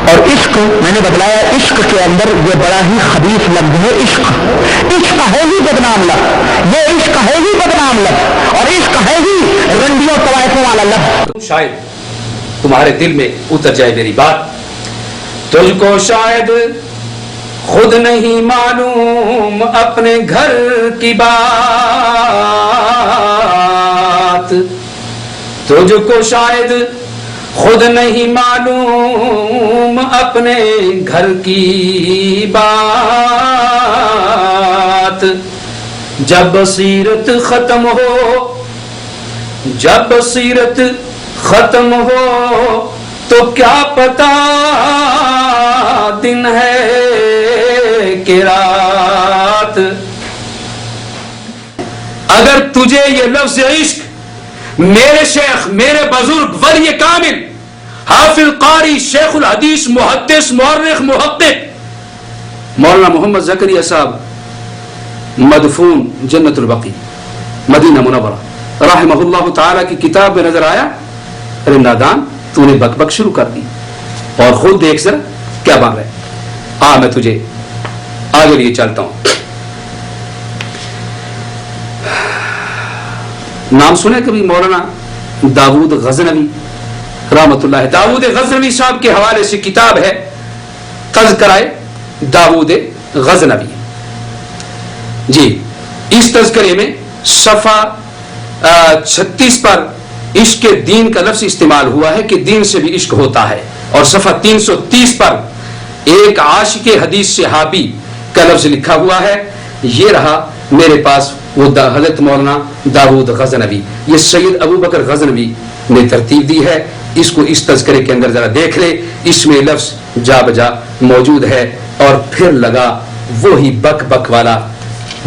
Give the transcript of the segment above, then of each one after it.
اور عشق میں نے بتلایا، عشق کے اندر یہ بڑا ہی خبیث لفظ ہے عشق. عشق ہے ہی بدنام لفظ، یہ عشق ہے ہی بدنام لفظ، اور عشق ہے ہی رنڈیوں طوائفوں والا لفظ. شاید تمہارے دل میں اتر جائے میری بات. تجھ کو شاید خود نہیں معلوم اپنے گھر کی بات، تجھ کو شاید خود نہیں معلوم اپنے گھر کی بات. جب بصیرت ختم ہو، جب بصیرت ختم ہو تو کیا پتا دن ہے کہ رات. اگر تجھے یہ لفظ عشق میرے شیخ، میرے بزرگ ولی کامل حافظ قاری شیخ الحدیث محدث مورخ محقق مولانا محمد زکریا صاحب مدفون جنت البقیع مدینہ منورہ رحمہ اللہ تعالی کی کتاب میں نظر آیا، ارے نادان تو نے بک بک شروع کر دی، اور خود دیکھ ذرا کیا بن رہا ہے. میں تجھے آگے لیے چلتا ہوں. نام سنے کبھی مولانا داود غزنوی رحمت اللہ. داود غزنوی صاحب کے حوالے سے کتاب ہے تذکرہ داود غزنوی. جی اس تذکرے میں صفحہ 36 پر عشق دین کا لفظ استعمال ہوا ہے کہ دین سے بھی عشق ہوتا ہے، اور صفحہ 330 پر ایک عاشق حدیث صحابی کا لفظ لکھا ہوا ہے. یہ رہا میرے پاس وہ حضرت مولانا داود غزنوی. یہ سید ابو بکر غزنوی نے ترتیب دی ہے. اس کو اس تذکرے کے اندر ذرا دیکھ لے، اس میں لفظ جا بجا موجود ہے. اور پھر لگا وہی بک بک والا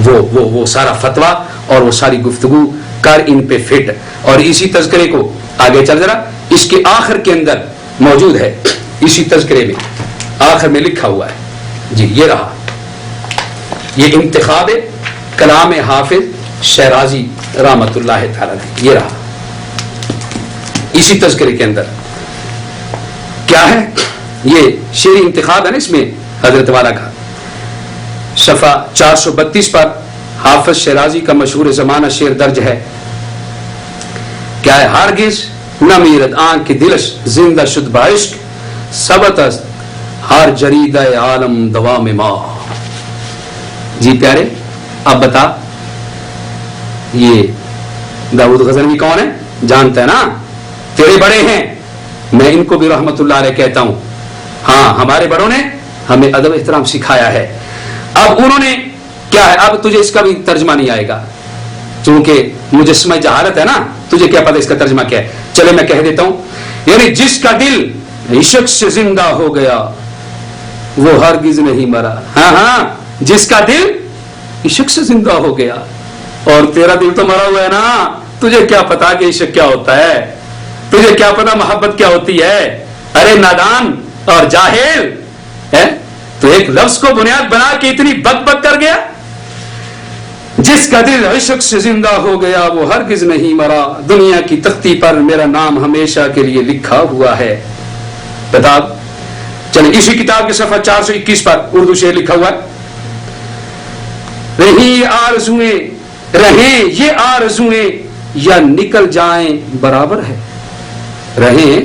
وہ سارا فتویٰ اور وہ ساری گفتگو کر ان پہ فٹ. اور اسی تذکرے کو آگے چل ذرا، اس کے آخر کے اندر موجود ہے، اسی تذکرے میں آخر میں لکھا ہوا ہے. جی یہ رہا، یہ انتخاب کلام حافظ شیرازی رحمت اللہ تعالی. یہ رہا اسی تذکرے کے اندر کیا ہے، یہ شعری انتخاب ہے نا، اس میں حضرت والا کا صفحہ 432 پر حافظ شیرازی کا مشہور زمانہ شعر درج ہے. کیا ہے، ہرگز نہ میرد آنکھ کی دلش زندہ شد بعشق ثبت است ہر جریدہ عالم دوام ما. جی پیارے اب بتا، یہ داود غزنوی کون ہے؟ جانتا ہے نا، تیرے بڑے ہیں، میں ان کو بھی رحمت اللہ علیہ کہتا ہوں. ہاں ہمارے بڑوں نے ہمیں ادب احترام سکھایا ہے. اب انہوں نے کیا ہے، اب تجھے اس کا بھی ترجمہ نہیں آئے گا چونکہ مجسمہ جہالت ہے نا، تجھے کیا پتہ اس کا ترجمہ کیا ہے. چلے میں کہہ دیتا ہوں، یعنی جس کا دل عشق سے زندہ ہو گیا وہ ہرگز نہیں مرا. ہاں جس کا دل عشق سے زندہ ہو گیا، اور تیرا دل تو مرا ہوا ہے نا. تجھے کیا پتا کہ عشق کیا ہوتا ہے، تجھے کیا پتا محبت کیا ہوتی ہے. ارے نادان اور جاہل ہے، تو ایک لفظ کو بنیاد بنا کے اتنی بک بک کر گیا. جس کا دل عشق سے زندہ ہو گیا وہ ہرگز نہیں مرا، دنیا کی تختی پر میرا نام ہمیشہ کے لیے لکھا ہوا ہے. کتاب چلے اسی کتاب کے صفحہ 421 پر اردو شعر لکھا ہوا ہے، رہیں یہ آرزویں یا نکل جائیں برابر ہے. رہیں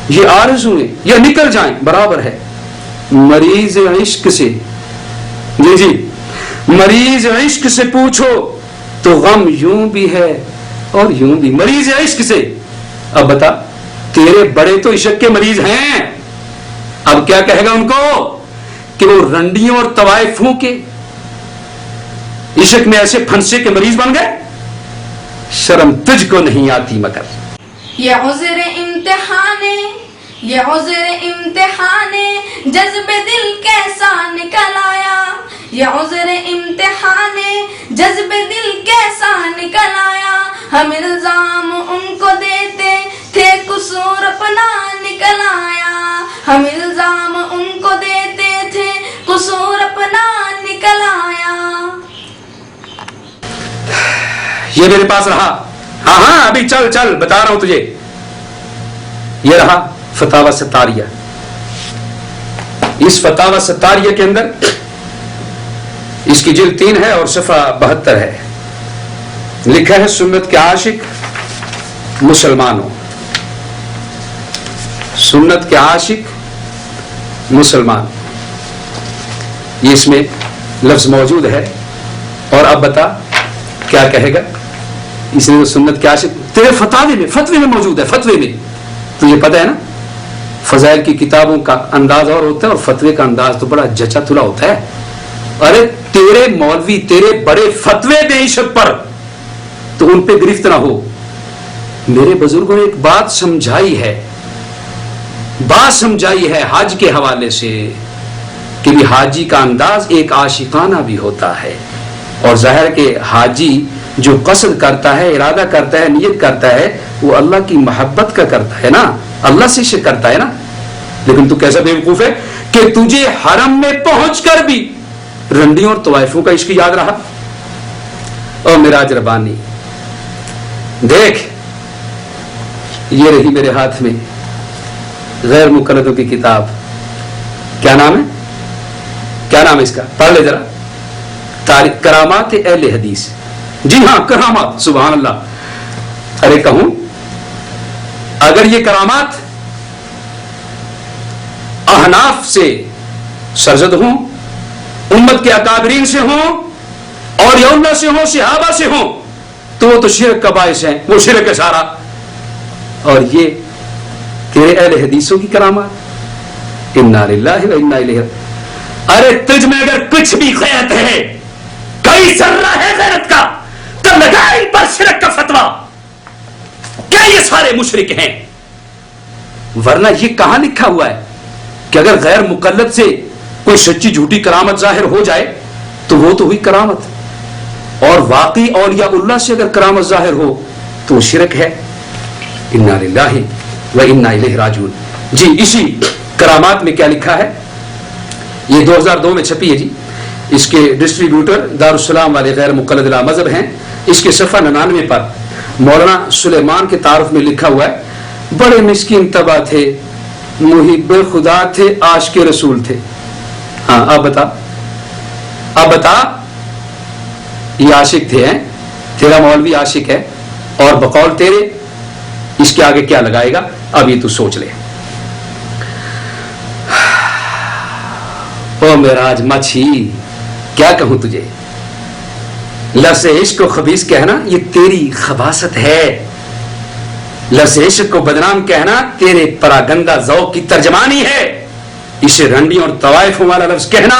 یہ آرزویں یا نکل جائیں برابر ہے. مریض عشق سے، جی مریض عشق سے پوچھو تو غم یوں بھی ہے اور یوں بھی. مریض عشق سے، اب بتا تیرے بڑے تو عشق کے مریض ہیں، اب کیا کہے گا ان کو کہ وہ رنڈیوں اور طوائفوں کے عشق میں ایسے پھنسے کے مریض بن گئے. شرم تجھ کو نہیں آتی مگر. یہ عذر امتحانے، یہ عذر امتحانے جذب دل کیسا نکل آیا. یہ عذر امتحانے جذب دل کیسا نکل آیا. ہم الزام ان کو دیتے تھے قصور اپنا نکل آیا. ہم الزام ان کو دیتے تھے قصور اپنا نکل آیا. یہ میرے پاس رہا. ہاں ابھی چل بتا رہا ہوں تجھے. یہ رہا فتاوی ستاریہ اس فتاوی ستاریہ کے اندر اس کی جلد 3 ہے اور صفحہ 72 ہے، لکھا ہے سنت کے عاشق مسلمانوں، سنت کے عاشق مسلمان، یہ اس میں لفظ موجود ہے. اور اب بتا کیا کہے گا. اس نے تو سنت کے عاشق تیرے فتوے میں موجود ہے. فتوے میں تجھے پتہ ہے نا، فضائل کی کتابوں کا انداز اور ہوتا ہے اور فتوے کا انداز تو بڑا جچا تلا ہوتا ہے. ارے تیرے مولوی تیرے بڑے فتوے دیں عشق پر تو ان پہ گرفت نہ ہو. میرے بزرگوں نے ایک بات سمجھائی ہے حج کے حوالے سے کہ بھی حاجی کا انداز ایک عاشقانہ بھی ہوتا ہے. اور ظاہر کہ حاجی جو قصد کرتا ہے، ارادہ کرتا ہے، نیت کرتا ہے، وہ اللہ کی محبت کا کرتا ہے نا، اللہ سے عشق کرتا ہے نا. لیکن تو کیسا بیوقوف ہے کہ تجھے حرم میں پہنچ کر بھی رنڈیوں اور طوائفوں کا عشق یاد رہا. اور میراج ربانی دیکھ، یہ رہی میرے ہاتھ میں غیر مقلدوں کی کتاب. کیا نام ہے؟ کیا نام ہے اس کا؟ پڑھ لے ذرا. کرامات اہل حدیث. جی ہاں، کرامات. سبحان اللہ. ارے کہوں اگر یہ کرامات احناف سے سرزد ہوں، امت کے اکابرین سے ہوں، اور یولا سے ہوں، صحابہ سے ہوں، تو وہ تو شرک کا باعث ہیں، وہ شرک ہے سارا. اور یہ تیرے اہل حدیثوں کی کرامات، انا للہ و انا الیہ. ارے تجھ میں اگر کچھ بھی غیرت ہے، کئی ذرہ ہے غیرت کا، تو لگا ان پر شرک کا فتویٰ. کیا یہ سارے مشرک ہیں؟ ورنہ یہ کہاں لکھا ہوا ہے کہ اگر غیر مقلد سے کوئی سچی جھوٹی کرامت ظاہر ہو جائے تو وہ تو ہوئی کرامت، اور واقعی اولیاء اللہ سے اگر کرامت ظاہر ہو تو وہ شرک ہے. انا للہ و انا الیہ راجعون. جی اسی کرامات میں کیا لکھا ہے؟ یہ 2002 میں چھپی ہے جی. اس کے ڈسٹریبیوٹر دارالسلام والے غیر مقلد لا مذہب ہیں. اس کے صفحہ 99 پر مولانا سلیمان کے تعارف میں لکھا ہوا ہے، بڑے مسکین طبع تھے، محب خدا تھے، عاشق رسول تھے. ہاں اب بتا یہ عاشق تھے ہیں، تیرا مولوی عاشق ہے، اور بقول تیرے اس کے آگے کیا لگائے گا اب یہ تو سوچ لے. او میراج مچھی، کیا کہوں تجھے. لفظ عشق کو خبیث کہنا یہ تیری خباثت ہے. لفظ عشق کو بدنام کہنا تیرے پراگندہ ذوق کی ترجمانی ہے. اسے رنڈیوں اور طوائفوں والا لفظ کہنا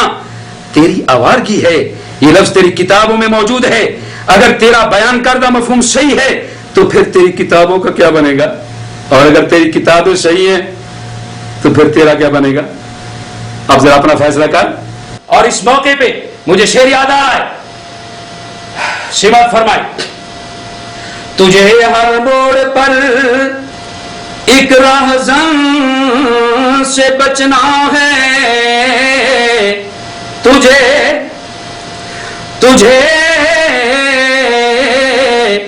تیری آوارگی ہے. یہ لفظ تیری کتابوں میں موجود ہے. اگر تیرا بیان کردہ مفہوم صحیح ہے تو پھر تیری کتابوں کا کیا بنے گا، اور اگر تیری کتابیں صحیح ہیں تو پھر تیرا کیا بنے گا. اب ذرا اپنا فیصلہ کر. اور اس موقع پہ مجھے شعر یاد آ رہا ہے. سماعت فرمائی. تجھے ہر موڑ پر ایک راہزن سے بچنا ہے، تجھے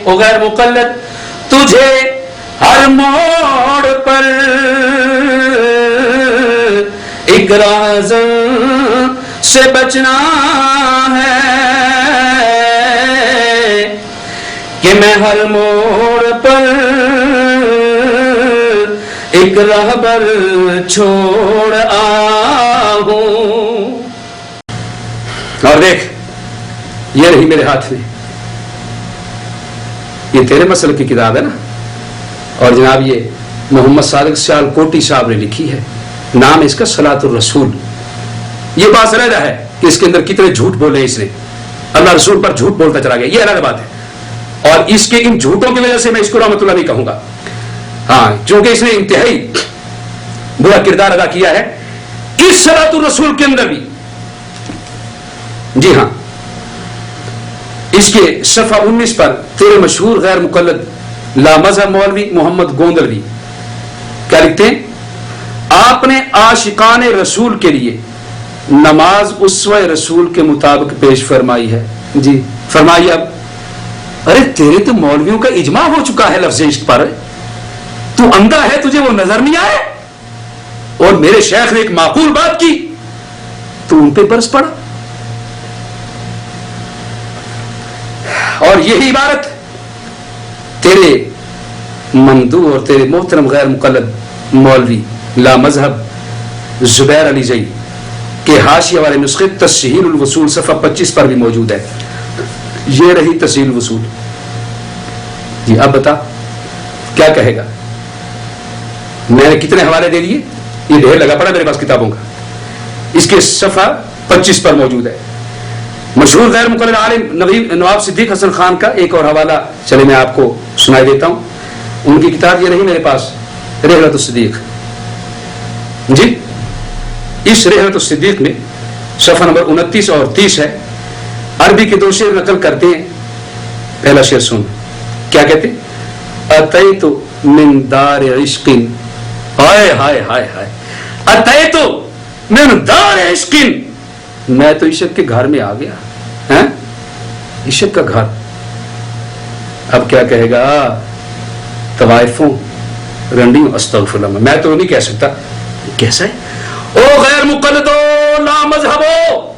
او غیر مقلد، تجھے ہر موڑ پر ایک راہزن سے بچنا ہے کہ میں ہر موڑ پر ایک راہبر چھوڑ آؤں. اور دیکھ یہ رہی میرے ہاتھ میں، یہ تیرے مسئلے کی کتاب ہے نا. اور جناب یہ محمد صادق سیال کوٹی صاحب نے لکھی ہے، نام اس کا صلاۃ الرسول. یہ بات علیحدہ ہے کہ اس کے اندر کتنے جھوٹ بولے اس نے، اللہ رسول پر جھوٹ بولتا چلا گیا، یہ علیحدہ بات ہے. اور اس کے ان جھوٹوں کی وجہ سے میں اس کو رحمت اللہ نہیں کہوں گا. ہاں چونکہ اس نے انتہائی برا کردار ادا کیا ہے اس صلاۃ الرسول کے اندر بھی. جی ہاں، اس کے صفحہ 19 پر تیرے مشہور غیر مقلد لامذہب مولوی محمد گوندلوی کیا لکھتے ہیں؟ آپ نے عاشقان رسول کے لیے نماز اسوہ رسول کے مطابق پیش فرمائی ہے. جی فرمائیے. اب ارے تیرے تو مولویوں کا اجماع ہو چکا ہے لفظ عشق پر، تو اندھا ہے، تجھے وہ نظر نہیں آئے. اور میرے شیخ نے ایک معقول بات کی تو ان پہ برس پڑا. اور یہی عبارت تیرے مندو اور تیرے محترم غیر مقلد مولوی لا مذہب زبیر علی زئی کے حاشیہ والے نسخے تسہیل الوصول صفحہ 25 پر بھی موجود ہے. یہ رہی تسہیل الوصول. جی اب بتا کیا کہے گا؟ میں نے کتنے حوالے دے دیے؟ یہ ڈھیر لگا پڑا میرے پاس کتابوں کا. اس کے صفحہ 25 پر موجود ہے. مشہور غیر مقلد عالم نواب صدیق حسن خان کا ایک اور حوالہ چلے میں آپ کو سنائی دیتا ہوں. ان کی کتاب یہ رہی میرے پاس، رحلۃ الصدیق. جی اس رحلۃ الصدیق میں صفحہ نمبر 29 اور 30 ہے. عربی کے 2 شعر نقل کرتے ہیں. پہلا شعر سن، کیا کہتے؟ اتیت من دار عشق، ہائے ہائے ہائے ہائے، اتیت من دار عشق، میں تو عشق کے گھر میں آ گیا. عشق کا گھر. اب کیا کہے گا؟ طوائفوں رنڈیوں استغفر اللہ، میں تو نہیں کہہ سکتا. کیسا ہے؟ او غیر مقلدو لا مذہبو،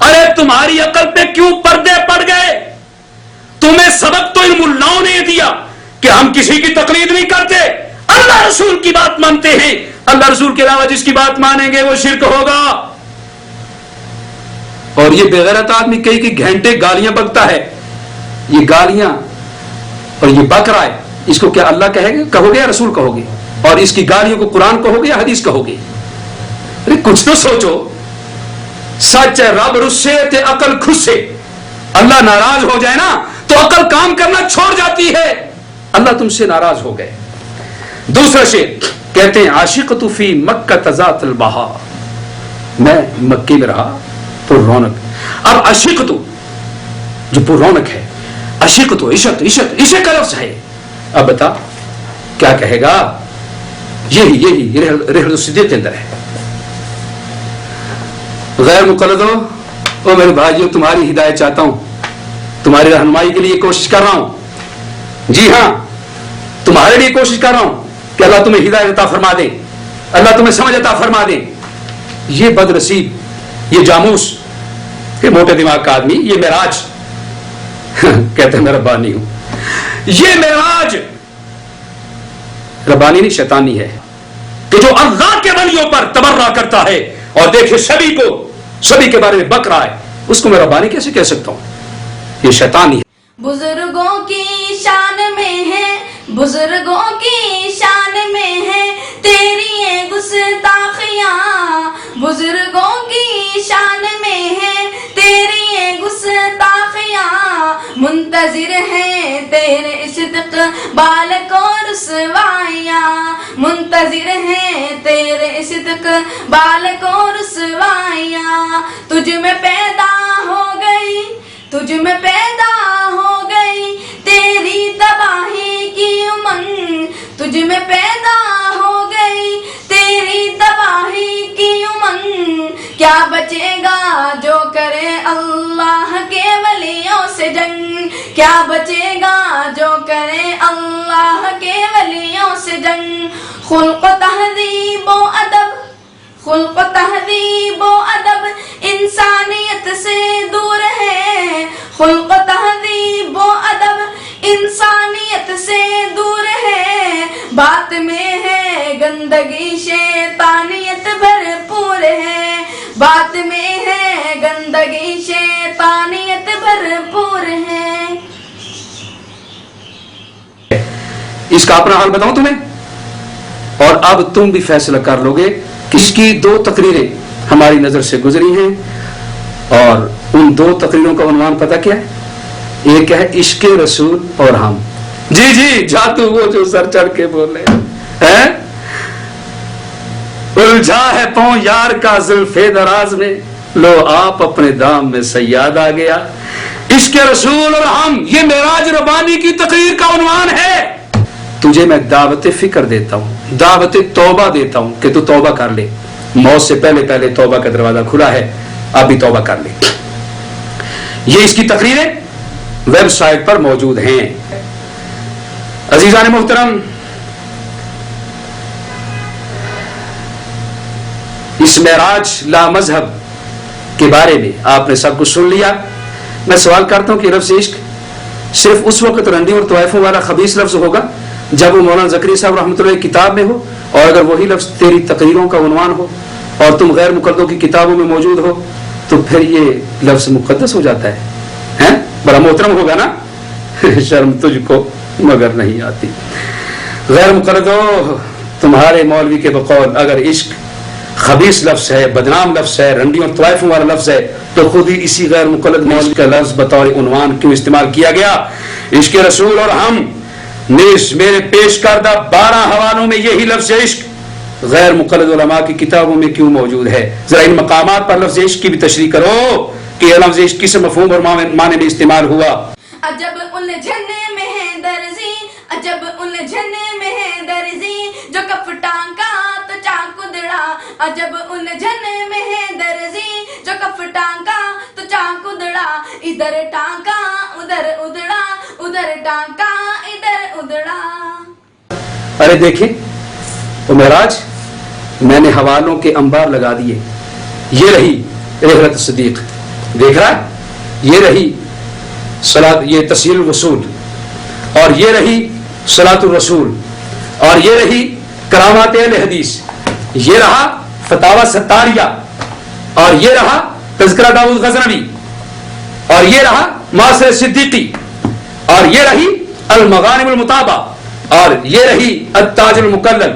ارے تمہاری عقل پہ کیوں پردے پڑ گئے؟ تمہیں سبق تو ان ملاؤں نے دیا کہ ہم کسی کی تقلید نہیں کرتے، اللہ رسول کی بات مانتے ہیں. اللہ رسول کے علاوہ جس کی بات مانیں گے وہ شرک ہوگا. اور یہ بے غیرت آدمی کئی گھنٹے گالیاں بکتا ہے. یہ گالیاں اور یہ بک رہا ہے، اس کو کیا اللہ کہو گے یا رسول کہو گے؟ اور اس کی گالیوں کو قرآن کہو گے یا حدیث کہو گے؟ ارے کچھ تو سوچو. سچ ہے رب رسے تے عقل خسے. اللہ ناراض ہو جائے نا تو عقل کام کرنا چھوڑ جاتی ہے. اللہ تم سے ناراض ہو گئے. دوسرا شعر کہتے ہیں عاشقت فی مکہ ذات البہا، میں مکے میں رہا پر رونق. اب عاشقت جو پر رونق ہے، عاشقت عشق کا لفظ ہے. اب بتا کیا کہے گا؟ یہی رحلۃ الصدیق کے اندر ہے. غیر مقلدو او میرے بھائیو، تمہاری ہدایت چاہتا ہوں، تمہاری رہنمائی کے لیے کوشش کر رہا ہوں. جی ہاں، تمہارے لیے کوشش کر رہا ہوں کہ اللہ تمہیں ہدایت عطا فرما دے، اللہ تمہیں سمجھ عطا فرما دے. یہ بد نصیب، یہ جاموس، یہ موٹے دماغ کا آدمی، یہ معراج کہتے ہیں میں ربانی ہوں. یہ معراج ربانی نہیں شیطانی ہے کہ جو اللہ کے ولیوں پر تبرہ کرتا ہے اور دیکھے سبھی کے بارے میں بک رہا ہے، اس کو میں ربانی کیسے کہہ سکتا ہوں؟ یہ شیطانی ہے. بزرگوں کی شان میں ہے، بزرگوں کی شان میں ہے تیری یہ گستاخیاں، بزرگوں کی شان میں ہے تیری یہ گستاخیاں. منتظر ہیں تیرے استقبال کو رسوائیاں، منتظر ہیں تیرے استقبال کو رسوائیاں. تجھ میں پیدا ہو گئی، تجھ میں پیدا ہو گئی تیری تباہی کی امنگ، تجھ میں پیدا ہو گئی تیری تباہی کی امنگ. کیا بچے گا جو کرے اللہ کے ولیوں سے جنگ، کیا بچے گا جو کرے اللہ کے ولیوں سے جنگ. خلق و تہذیب و ادب، خلق و تہذیب و ادب انسانیت سے دور ہے، خلق و تہذیب و ادب انسانیت سے دور ہے. بات میں ہے گندگی شیطانیت بھرپور ہے، بات میں ہے گندگی شیطانیت بھرپور ہے. اس کا اپنا حال بتاؤں تمہیں، اور اب تم بھی فیصلہ کر لو گے. اس کی 2 تقریریں ہماری نظر سے گزری ہیں، اور ان 2 تقریروں کا عنوان پتہ کیا ہے؟ ایک ہے عشق رسول اور ہم. جی جادو وہ جو سر چڑھ کے بولے ہیں، الجھا ہے پاؤں یار کا زلف دراز میں، لو آپ اپنے دام میں سیاد آ گیا. عشق رسول اور ہم، یہ معراج ربانی کی تقریر کا عنوان ہے. تجھے میں دعوت فکر دیتا ہوں، دعوت توبہ دیتا ہوں کہ تو توبہ کر لے. موت سے پہلے توبہ کا دروازہ کھلا ہے، اب بھی توبہ کر لے. یہ اس کی تقریریں ویب سائٹ پر موجود ہیں. عزیزان محترم، اس معراج لا مذہب کے بارے میں آپ نے سب کچھ سن لیا. میں سوال کرتا ہوں کہ لفظ عشق صرف اس وقت رنڈیوں اور طوائفوں والا خبیث لفظ ہوگا جب وہ مولانا زکریا صاحب رحمۃ اللہ کی کتاب میں ہو, اور اگر وہی لفظ تیری تقریروں کا عنوان ہو اور تم غیر مقلدوں کی کتابوں میں موجود ہو تو پھر یہ لفظ مقدس ہو جاتا ہے. بڑا محترم ہوگا نا. شرم تجھ کو مگر نہیں آتی. غیر مقلدوں, تمہارے مولوی کے بقول اگر عشق خبیث لفظ ہے, بدنام لفظ ہے, رنڈیوں طوائفوں والا لفظ ہے, تو خود ہی اسی غیر مقلد مولوی کا لفظ بطور عنوان کیوں استعمال کیا گیا؟ عشق رسول اور ہم نیز میرے پیش کردہ 12 حوالوں میں یہی لفظ عشق غیر مقلد علماء کی کتابوں میں کیوں موجود ہے؟ ذرا ان مقامات پر لفظ عشق کی بھی تشریح کرو کہ یہ لفظ عشق کس مفہوم اور معنی میں استعمال ہوا. عجب الجھنے میں ہے درزی, عجب الجھنے میں ہے درزی, جو کفٹان کا تو چاقو دڑا. عجب الجھنے میں ہے درزی, جو کفٹان کا تو چاقو دڑا. ادھر ٹانکا ادھر ادڑا, ادھر ٹانکا ادھر ادڑا. ارے دیکھیں تو معراج, میں نے حوالوں کے انبار لگا دیے. یہ رہی رحلت صدیق, دیکھ رہا ہے, یہ رہی صلاۃ, یہ تسہیل الوصول, اور یہ رہی صلاۃ الرسول, اور یہ رہی کرامات اہل حدیث, یہ رہا فتاوی ستاریہ, اور یہ رہا تذکرہ داؤد غزنوی, اور یہ رہا معاصر صدیقی, اور یہ رہی المغانم المطابہ, اور یہ رہی التاج المکلل.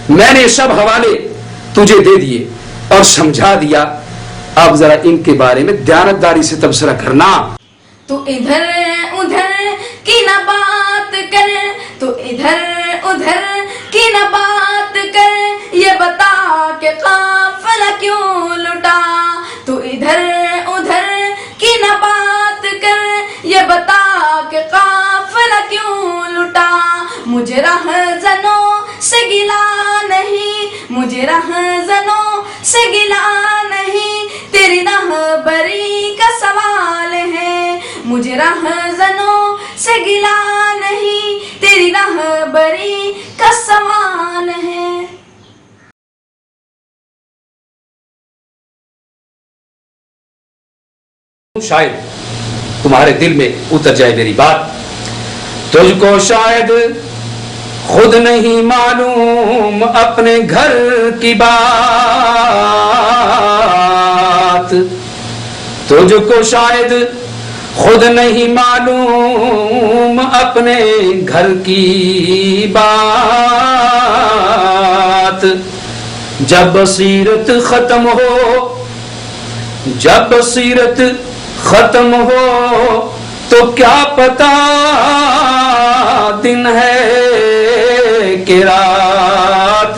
میں نے سب حوالے تجھے دے دیے اور سمجھا دیا. اب ذرا ان کے بارے میں دیانتداری سے تبصرہ کرنا. تو ادھر ادھر کی نہ بات کر, تو ادھر ادھر کی نہ بات کر, یہ بتا کہ قافلہ کیوں لٹا. تو ادھر ادھر کی نہ بات کر, یہ بتا کہ قافلہ کیوں لٹا. مجھے رہزنوں سے گلا نہیں, مجھے رہزنوں سے گلا نہیں, تیری رہبری کا سوال ہے. مجھے رہزنوں سے گلا نہیں, تیری رہبری کا سوال ہے. شاید تمہارے دل میں اتر جائے میری بات. تجھ کو شاید خود نہیں معلوم اپنے گھر کی بات, تجھ کو شاید خود نہیں معلوم اپنے گھر کی بات. جب بصیرت ختم ہو, جب بصیرت ختم ہو تو کیا پتا دن ہے کہ رات.